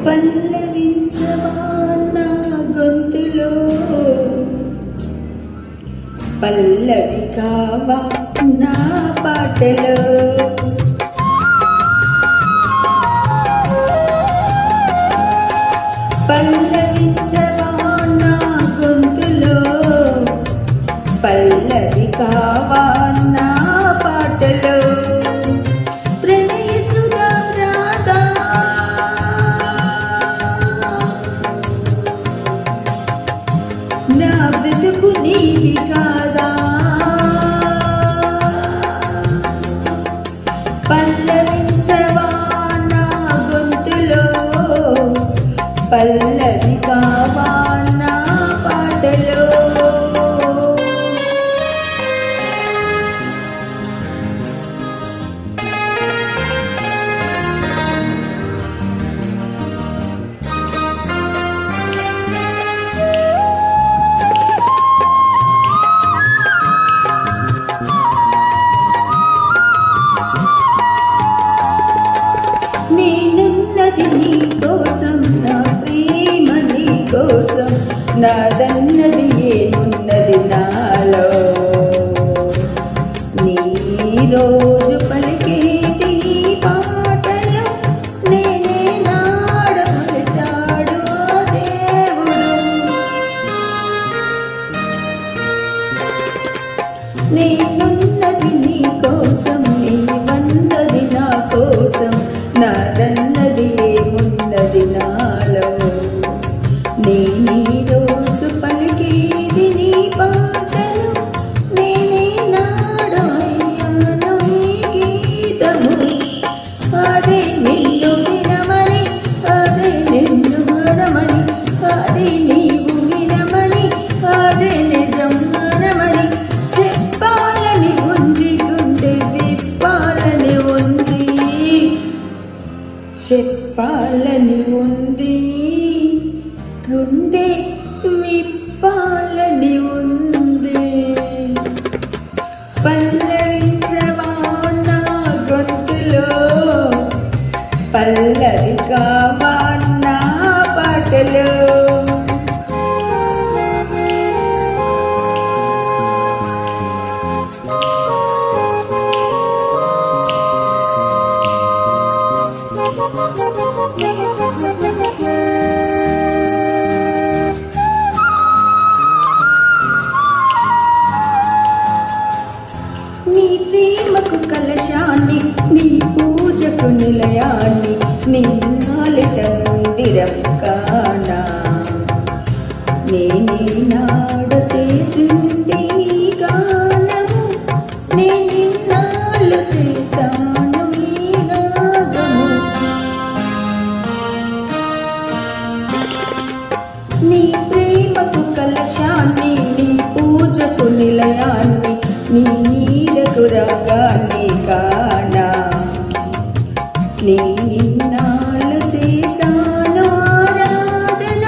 పల్లవించవా నా గొంతులో, పల్లవి కావా నా పాటలో. పల్లవించవా నా గొంతులో, పల్లవి కావా నా పాటలో. నా బ్రతుకు నీది కాదా, పల్లవించవా నా గొంతులో, పల్లవి కావా నా పాటలో. నేనున్నది నీ కోసం, నా ప్రేమ నీ కోసం, నాదన్నది ఏమున్నది నాలో. నీ రోజు పలికేది పాటలు, నేనే నాడమలిచాడు దేవుడు. నేనున్నది నీ కోసం, నీ వన్నది నా కోసం, నాదన్నది ఏమున్నది నాలో. నేనీ రోజు పలికేది నీ పాటలు, నేనే నాడయ్యాను ఈ గీతము. అదే నిన్ను వినమని, అదే నిన్ను మనమని, అదే నీవు వినమని, అదే నిజం మనమని చెప్పాలని ఉంది, గుండె విప్పాలని ఉంది, చెప్పాలని ఉంది, గుండె విప్పాలని ఉంది. పల్లవించవా నా గొంతులో, పల్లవి కావా నా పాటలో. నీ ప్రేమకు కలశాన్ని, నీ పూజకు నిలయాన్ని, నీ నాలిట మందిరం కానా. నేనే నాడు చేసింది ఈ గానము, నేనిన్నాళ్ళు చేశాను ఈ రాగము. నీ ప్రేమకు కలశాన్ని, నీ పూజకు నిలయాన్ని, నీ నీడకు రాగాన్ని కానా. నేనిన్నాళ్ళు చేశాను ఆరాధన,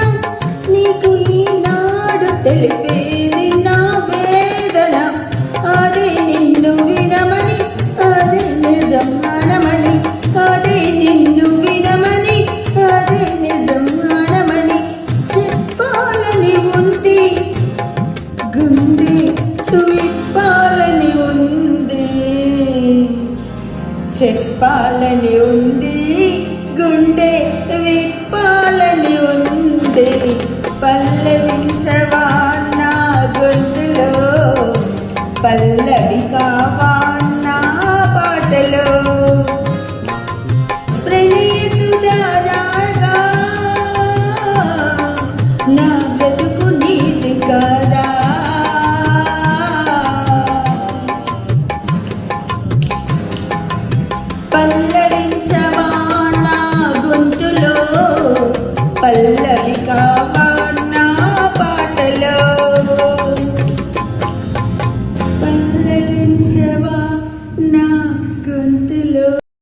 నీకు ఈనాడు తెలిపేది నా వేదన. అదే నిన్ను వినమని, అదే నిజం మనమని, అదే నిన్ను వినమని, అదే నిజం మనమని చెప్పాలని ఉంది, గుండె విప్పాలని ఉంది, చెప్పాలని ఉంది, గుండె విప్పాలని ఉంది. పల్లవి